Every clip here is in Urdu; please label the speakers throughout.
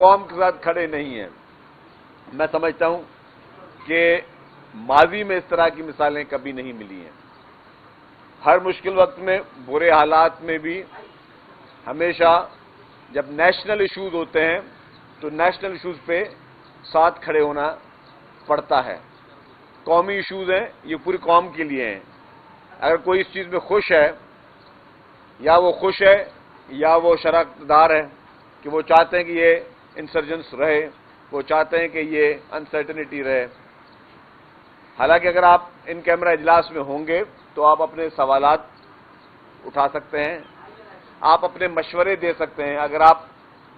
Speaker 1: قوم کے ساتھ کھڑے نہیں ہیں۔ میں سمجھتا ہوں کہ ماضی میں اس طرح کی مثالیں کبھی نہیں ملی ہیں۔ ہر مشکل وقت میں، برے حالات میں بھی ہمیشہ جب نیشنل ایشوز ہوتے ہیں تو نیشنل ایشوز پہ ساتھ کھڑے ہونا پڑتا ہے۔ قومی ایشوز ہیں، یہ پوری قوم کے لیے ہیں۔ اگر کوئی اس چیز میں خوش ہے، یا وہ خوش ہے یا وہ شراکت دار ہے کہ وہ چاہتے ہیں کہ یہ انسرجنس رہے، وہ چاہتے ہیں کہ یہ انسرٹنٹی رہے۔ حالانکہ اگر آپ ان کیمرہ اجلاس میں ہوں گے تو آپ اپنے سوالات اٹھا سکتے ہیں، آپ اپنے مشورے دے سکتے ہیں۔ اگر آپ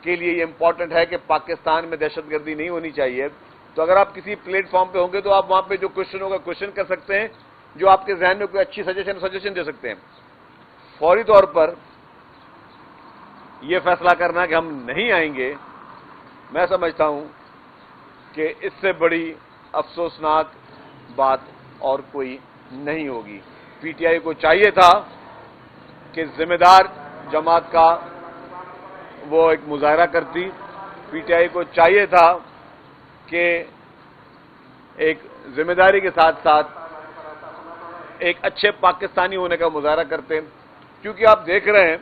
Speaker 1: کے لیے یہ امپورٹنٹ ہے کہ پاکستان میں دہشت گردی نہیں ہونی چاہیے، تو اگر آپ کسی پلیٹ فارم پہ ہوں گے تو آپ وہاں پہ جو کوشچن ہوگا کوشچن کر سکتے ہیں، جو آپ کے ذہن میں کوئی اچھی سجیشن دے سکتے ہیں۔ فوری طور پر یہ فیصلہ کرنا کہ ہم نہیں آئیں گے، میں سمجھتا ہوں کہ اس سے بڑی افسوسناک بات اور کوئی نہیں ہوگی۔ پی ٹی آئی کو چاہیے تھا کہ ذمہ دار جماعت کا وہ ایک مظاہرہ کرتی، پی ٹی آئی کو چاہیے تھا کہ ایک ذمہ داری کے ساتھ ساتھ ایک اچھے پاکستانی ہونے کا مظاہرہ کرتے، کیونکہ آپ دیکھ رہے ہیں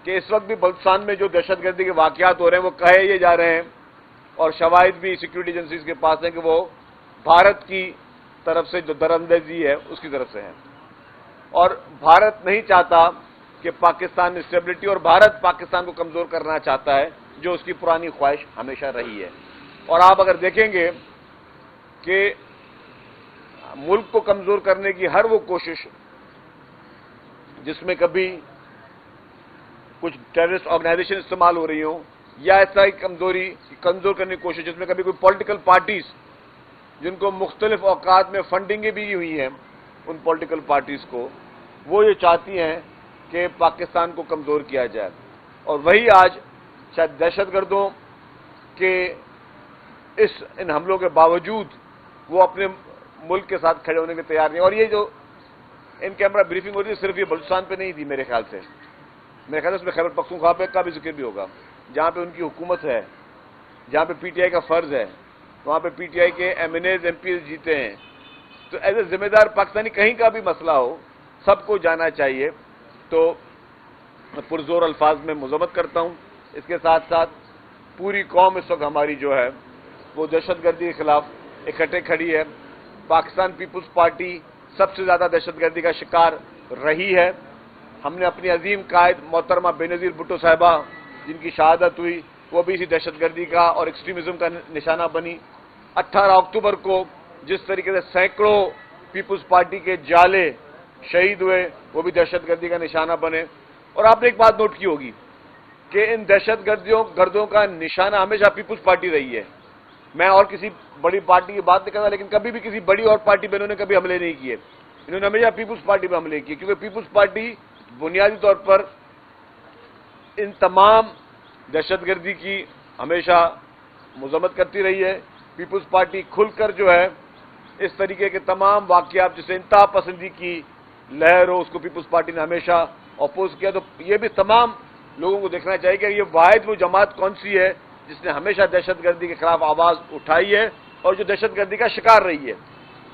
Speaker 1: کہ اس وقت بھی بلوچستان میں جو دہشت گردی کے واقعات ہو رہے ہیں وہ کہے یہ جا رہے ہیں، اور شواہد بھی سیکورٹی ایجنسیز کے پاس ہیں کہ وہ بھارت کی طرف سے جو دراندیزی ہے اس کی طرف سے ہے، اور بھارت نہیں چاہتا کہ پاکستان میں اسٹیبلٹی، اور بھارت پاکستان کو کمزور کرنا چاہتا ہے، جو اس کی پرانی خواہش ہمیشہ رہی ہے۔ اور آپ اگر دیکھیں گے کہ ملک کو کمزور کرنے کی ہر وہ کوشش جس میں کبھی کچھ ٹیررسٹ آرگنائزیشن استعمال ہو رہی ہوں، یا ایسا ہی کمزور کرنے کی کوشش جس میں کبھی کوئی پولیٹیکل پارٹیز جن کو مختلف اوقات میں فنڈنگیں بھی ہوئی ہیں، ان پولیٹیکل پارٹیز کو وہ یہ چاہتی ہیں کہ پاکستان کو کمزور کیا جائے، اور وہی آج شاید دہشت گردوں کے ان حملوں کے باوجود وہ اپنے ملک کے ساتھ کھڑے ہونے کے تیار نہیں۔ اور یہ جو ان کیمرہ بریفنگ ہو رہی ہے صرف یہ بلوچستان پہ نہیں تھی، میرے خیال سے اس میں خیبر پختونخوا پہ کا بھی ذکر بھی ہوگا، جہاں پہ ان کی حکومت ہے، جہاں پہ پی ٹی آئی کا فرض ہے، وہاں پہ پی ٹی آئی کے M N As M P جیتے ہیں۔ تو ایز اے ذمہ دار پاکستانی کہیں کا بھی مسئلہ ہو سب کو جانا چاہیے۔ تو میں پرزور الفاظ میں مذمت کرتا ہوں۔ اس کے ساتھ ساتھ پوری قوم اس وقت ہماری جو ہے وہ دہشت گردی کے خلاف اکٹھے کھڑی ہے۔ پاکستان پیپلز پارٹی سب سے زیادہ دہشت گردی کا شکار رہی ہے۔ ہم نے اپنی عظیم قائد محترمہ بینظیر بھٹو صاحبہ جن کی شہادت ہوئی، وہ بھی اسی دہشت گردی کا اور ایکسٹریمزم کا نشانہ بنی۔ 18 اکتوبر کو جس طریقے سے سینکڑوں پیپلز پارٹی کے جالے شہید ہوئے، وہ بھی دہشت گردی کا نشانہ بنے۔ اور آپ نے ایک بات نوٹ کی ہوگی کہ ان دہشت گردوں کا نشانہ ہمیشہ پیپلز پارٹی رہی ہے۔ میں اور کسی بڑی پارٹی کی بات نہیں کرتا، لیکن کبھی بھی کسی بڑی اور پارٹی پہ انہوں نے کبھی حملے نہیں کیے، انہوں نے ہمیشہ پیپلز پارٹی پہ حملے کیے، کیونکہ پیپلز پارٹی بنیادی طور پر ان تمام دہشت گردی کی ہمیشہ مذمت کرتی رہی ہے۔ پیپلز پارٹی کھل کر جو ہے اس طریقے کے تمام واقعات جسے انتہا پسندی کی لہر ہو، اس کو پیپلز پارٹی نے ہمیشہ اپوز کیا۔ تو یہ بھی تمام لوگوں کو دیکھنا چاہیے کہ یہ واحد وہ جماعت کون سی ہے جس نے ہمیشہ دہشت گردی کے خلاف آواز اٹھائی ہے اور جو دہشت گردی کا شکار رہی ہے۔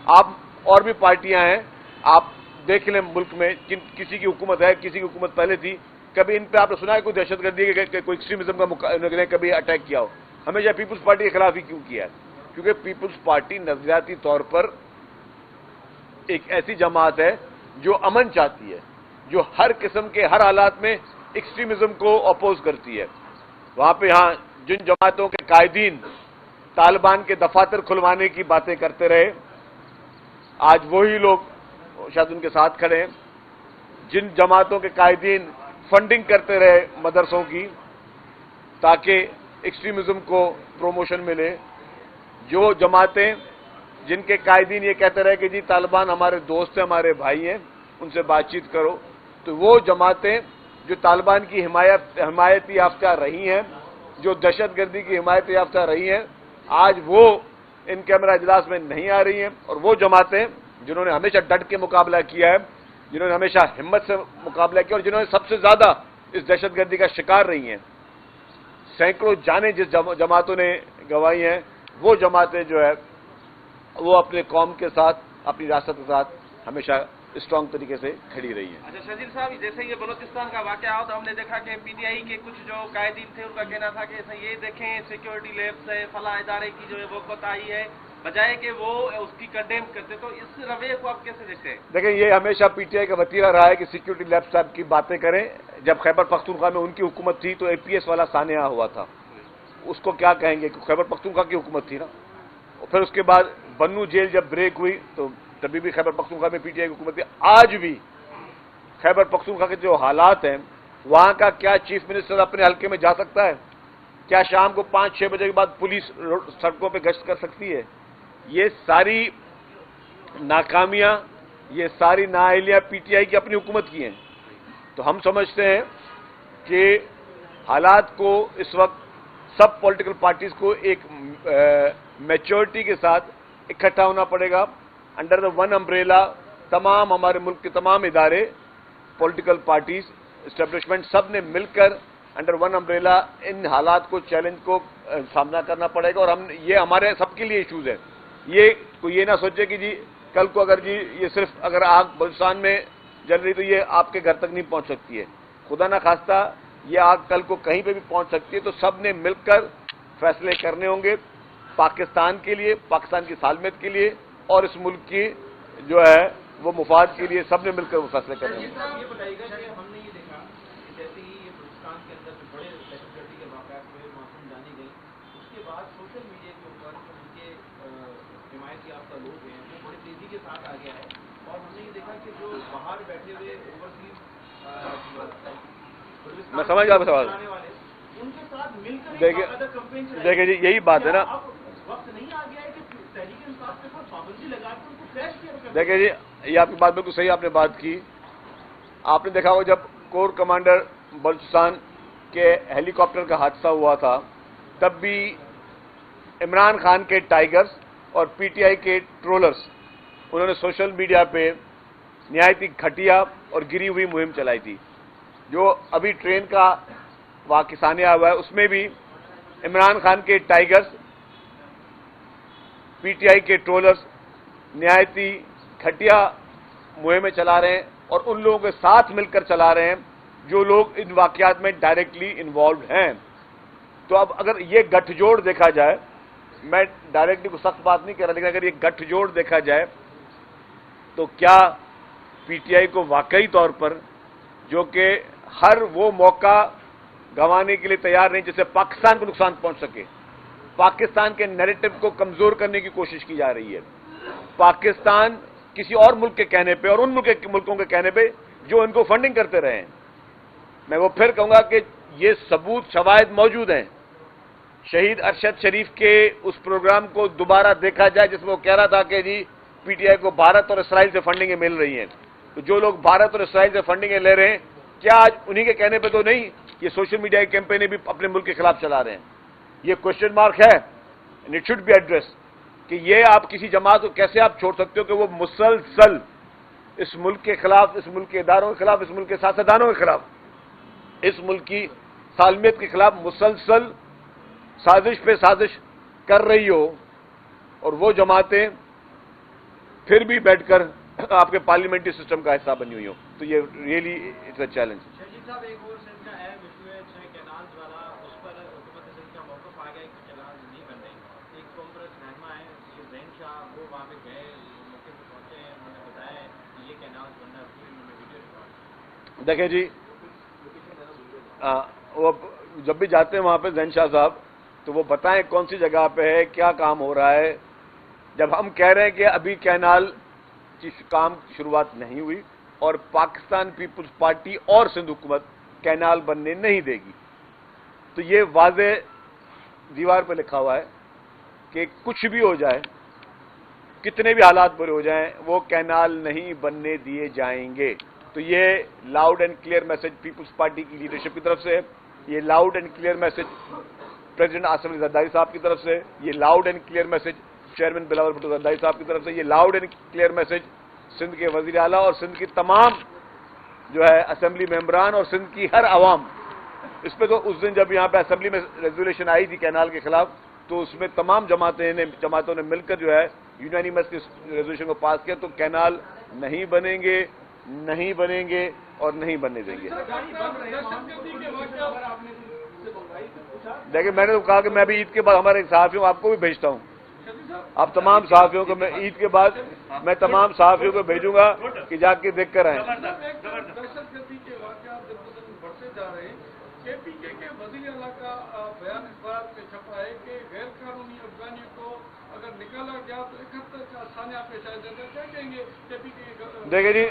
Speaker 1: آپ اور بھی پارٹیاں ہیں، آپ دیکھ لیں ملک میں کسی کی حکومت ہے، کسی کی حکومت پہلے تھی، کبھی ان پہ آپ نے سنا ہے کوئی دہشت گردی کے کوئی ایکسٹریمزم کا انہوں نے کبھی اٹیک کیا ہو؟ ہمیشہ پیپلز پارٹی کے خلاف ہی کیوں کیا ہے؟ کیونکہ پیپلز پارٹی نظریاتی طور پر ایک ایسی جماعت ہے جو امن چاہتی ہے، جو ہر قسم کے ہر حالات میں ایکسٹریمزم کو اپوز کرتی ہے۔ وہاں پہ جن جماعتوں کے قائدین طالبان کے دفاتر کھلوانے کی باتیں کرتے رہے، آج وہی لوگ شاید ان کے ساتھ کھڑے ہیں۔ جن جماعتوں کے قائدین فنڈنگ کرتے رہے مدرسوں کی تاکہ ایکسٹریمزم کو پروموشن ملے، جو جماعتیں جن کے قائدین یہ کہتے رہے کہ جی طالبان ہمارے دوست ہیں، ہمارے بھائی ہیں، ان سے بات چیت کرو، تو وہ جماعتیں جو طالبان کی حمایت یافتہ رہی ہیں، جو دہشت گردی کی حمایت یافتہ رہی ہیں، آج وہ ان کیمرہ اجلاس میں نہیں آ رہی ہیں، اور وہ جماعتیں جنہوں نے ہمیشہ ڈٹ کے مقابلہ کیا ہے، جنہوں نے ہمیشہ ہمت سے مقابلہ کیا، اور جنہوں نے سب سے زیادہ اس دہشت گردی کا شکار رہی ہیں، سینکڑوں جانیں جس جماعتوں نے گنوائی ہیں، وہ جماعتیں جو ہے وہ اپنے قوم کے ساتھ، اپنی ریاست کے ساتھ ہمیشہ اسٹرانگ طریقے سے کھڑی رہی ہیں۔
Speaker 2: اچھا شرجیل صاحب، جیسے یہ بلوچستان کا واقعہ ہوا تو ہم نے دیکھا کہ پی ٹی آئی کے کچھ جو قائدین تھے ان کا کہنا تھا کہ یہ دیکھیں سیکورٹی لیب سے فلاں ادارے کی جو ہے وہ کوتاہی ہے، بجائے کہ وہ اس کی کنڈیم کرتے، تو اس رویے کو آپ کیسے دیکھتے ہیں؟
Speaker 1: دیکھیں، یہ ہمیشہ پی ٹی آئی کا وتیرہ رہا ہے کہ سیکورٹی لیب صاحب کی باتیں کریں۔ جب خیبر پختونخوا میں ان کی حکومت تھی تو اے پی ایس والا سانحہ ہوا تھا، اس کو کیا کہیں گے کہ خیبر پختونخوا کی حکومت تھی نا۔ اور پھر اس کے بعد بنو جیل جب بریک ہوئی تو تبھی بھی خیبر پختونخوا میں پی ٹی آئی کی حکومت تھی۔ آج بھی خیبر پختونخوا کے جو حالات ہیں، وہاں کا کیا چیف منسٹر اپنے حلقے میں جا سکتا ہے؟ کیا شام کو 5-6 بجے کے بعد پولیس سڑکوں پہ گشت کر سکتی ہے؟ یہ ساری ناکامیاں، یہ ساری نااہلیاں پی ٹی آئی کی اپنی حکومت کی ہیں۔ تو ہم سمجھتے ہیں کہ حالات کو اس وقت سب پولیٹیکل پارٹیز کو ایک میچورٹی کے ساتھ اکٹھا ہونا پڑے گا، انڈر دا ون امبریلا۔ تمام ہمارے ملک کے تمام ادارے، پولیٹیکل پارٹیز، اسٹیبلشمنٹ، سب نے مل کر انڈر ون امبریلا ان حالات کو، چیلنج کو سامنا کرنا پڑے گا۔ اور یہ ہمارے سب کے لیے ایشوز ہیں۔ یہ کوئی یہ نہ سوچے کہ جی کل کو اگر جی یہ صرف اگر آگ بلوچستان میں جل رہی تو یہ آپ کے گھر تک نہیں پہنچ سکتی ہے۔ خدا نہ خواستہ یہ آگ کل کو کہیں پہ بھی پہنچ سکتی ہے، تو سب نے مل کر فیصلے کرنے ہوں گے پاکستان کے لیے، پاکستان کی سالمیت کے لیے، اور اس ملک کی جو ہے وہ مفاد کے لیے سب نے مل کر وہ فیصلے کرنے ہوں گے۔
Speaker 2: یہ بتائیے گا کہ ہم نے یہ دیکھا کہ جیسے ہی یہ بلوچستان کے اندر جو بڑے سیکورٹی کے واقعات ہوئے، معصوم جانی گئی، اس کے بعد سوشل میڈیا کے اوپر ان کے حمایت یافتہ لوگ ہیں وہ بڑی تیزی کے ساتھ آ گیا ہے، اور ہم نے یہ دیکھا کہ جو باہر بیٹھے ہوئے اوورسیز
Speaker 1: میں سمجھ گیا آپ کا سوال۔
Speaker 2: ان کے ساتھ مل کر
Speaker 1: دیکھیں جی یہی بات ہے نا،
Speaker 2: وقت نہیں آ گیا ہے کہ تحریک انصاف کے ساتھ پابندی لگا کے ان کو کریش کیا؟
Speaker 1: دیکھیں جی یہ آپ کی بات بالکل صحیح، آپ نے بات کی۔ آپ نے دیکھا ہوگا جب کور کمانڈر بلوچستان کے ہیلی کاپٹر کا حادثہ ہوا تھا، تب بھی عمران خان کے ٹائیگرز اور پی ٹی آئی کے ٹرولرز انہوں نے سوشل میڈیا پہ نہایت ہی گھٹیا اور گری ہوئی مہم چلائی تھی۔ جو ابھی ٹرین کا واقعہ سامنے آیا ہوا ہے، اس میں بھی عمران خان کے ٹائیگرز، پی ٹی آئی کے ٹرولرز نہایت ہی گھٹیا مہمیں چلا رہے ہیں، اور ان لوگوں کے ساتھ مل کر چلا رہے ہیں جو لوگ ان واقعات میں ڈائریکٹلی انوالوڈ ہیں۔ تو اب اگر یہ گٹھ جوڑ دیکھا جائے، میں ڈائریکٹلی کو سخت بات نہیں کر رہا، لیکن اگر یہ گٹھ جوڑ دیکھا جائے تو کیا پی ٹی آئی کو واقعی طور پر، جو کہ ہر وہ موقع گنوانے کے لیے تیار نہیں جس سے پاکستان کو نقصان پہنچ سکے، پاکستان کے نیریٹو کو کمزور کرنے کی کوشش کی جا رہی ہے، پاکستان کسی اور ملک کے کہنے پہ اور ان ملکوں کے کہنے پہ جو ان کو فنڈنگ کرتے رہے ہیں۔ میں وہ پھر کہوں گا کہ یہ ثبوت، شواہد موجود ہیں۔ شہید ارشد شریف کے اس پروگرام کو دوبارہ دیکھا جائے جس میں وہ کہہ رہا تھا کہ جی پی ٹی آئی کو بھارت اور اسرائیل سے فنڈنگیں مل رہی ہیں، تو جو لوگ بھارت اور اسرائیل سے فنڈنگیں لے رہے ہیں، کیا آج انہی کے کہنے پہ تو نہیں یہ سوشل میڈیا کی کیمپینیں بھی اپنے ملک کے خلاف چلا رہے ہیں؟ یہ کوشچن مارک ہے، and it should be address, کہ یہ آپ کسی جماعت کو کیسے آپ چھوڑ سکتے ہو کہ وہ مسلسل اس ملک کے خلاف، اس ملک کے اداروں کے خلاف، اس ملک کے سیاستدانوں کے خلاف، اس ملک کی سالمیت کے خلاف مسلسل سازش پہ سازش کر رہی ہو، اور وہ جماعتیں پھر بھی بیٹھ کر آپ کے پارلیمنٹری سسٹم کا حصہ بنی ہوئی ہو، تو یہ really it's a challenge.
Speaker 2: Sharjeel صاحب، ایک اور سلسلہ ہے ایشو ہے 6 کینالز والا، اس پر حکومت سندھ کا موقف آ گیا کہ کینالز نہیں بن رہے۔ ایک کانگریس رہنما ہے زین شاہ، وہ وہاں پہ گئے، موقع پہ پہنچے ہیں، انہوں نے بتایا ہے کہ یہ کینالز بننا ضروری، انہوں نے ویڈیو ریکارڈ۔
Speaker 1: دیکھیں جی وہ جب بھی جاتے ہیں وہاں پہ زین شاہ صاحب، تو وہ بتائیں کون سی جگہ پہ ہے، کیا کام ہو رہا ہے۔ جب ہم کہہ رہے ہیں کہ ابھی کینال کی کام کی شروعات نہیں ہوئی، اور پاکستان پیپلز پارٹی اور سندھ حکومت کینال بننے نہیں دے گی، تو یہ واضح دیوار پہ لکھا ہوا ہے کہ کچھ بھی ہو جائے، کتنے بھی حالات برے ہو جائیں، وہ کینال نہیں بننے دیے جائیں گے۔ تو یہ loud and clear message Peoples Party کی لیڈرشپ کی طرف سے، یہ loud and clear message president Asif Ali Zardari صاحب کی طرف سے، یہ loud and clear message chairman Bilawal Bhutto Zardari صاحب کی طرف سے، یہ loud and clear message Sindh کے وزیر اعلیٰ اور سندھ کی تمام جو ہے اسمبلی ممبران اور سندھ کی ہر عوام اس پہ تو اس دن جب یہاں پہ اسمبلی میں ریزولوشن آئی تھی کینال کے خلاف تو اس میں تمام جماعتوں نے مل کر جو ہے یونانیمس ریزولوشن کو پاس کیا، تو کینال نہیں بنیں گے اور نہیں بننے دیں گے۔ دیکھیں میں نے تو کہا کہ میں ابھی عید کے بعد ہمارے صحافیوں کو آپ کو بھی بھیجتا ہوں، آپ تمام صحافیوں کو میں عید کے بعد میں تمام صحافیوں کو بھیجوں گا کہ جا کے دیکھ کر آئیں۔
Speaker 3: دہشت گردی کے واقعات دن بدن بڑھتے جا رہے ہیں۔ KPK کے وزیر اعلیٰ کا بیان اخبارات میں چھپا ہے کہ غیر قانونی افغانیوں کو اگر نکالا گیا تو 71 کا سانحہ پیش آئے گا، کیا کہیں گے KPK؟
Speaker 1: دیکھیں جی،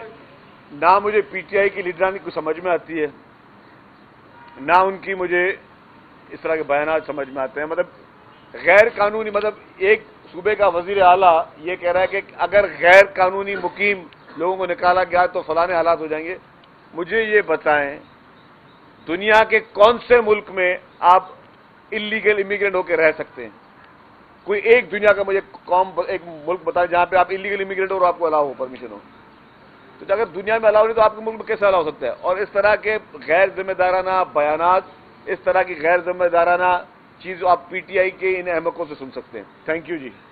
Speaker 1: نہ مجھے PTI کی لیڈرانی کو سمجھ میں آتی ہے، نہ ان کی مجھے اس طرح کے بیانات سمجھ میں آتے ہیں۔ مطلب غیر قانونی، مطلب ایک صوبے کا وزیر اعلیٰ یہ کہہ رہا ہے کہ اگر غیر قانونی مقیم لوگوں کو نکالا گیا تو فلانے حالات ہو جائیں گے۔ مجھے یہ بتائیں دنیا کے کون سے ملک میں آپ انلیگل امیگرینٹ ہو کے رہ سکتے ہیں؟ کوئی ایک دنیا کا مجھے ایک ملک بتائیں جہاں پہ آپ انلیگل امیگرینٹ ہو اور آپ کو الاؤ ہو، پرمیشن ہو۔ تو اگر دنیا میں الاؤ نہیں تو آپ کے ملک میں کیسے الاؤ ہو سکتا ہے؟ اور اس طرح کے غیر ذمہ دارانہ بیانات، اس طرح کی غیر ذمہ دارانہ چیز آپ PTI کے ان احمقوں سے سن سکتے ہیں۔ Thank you G.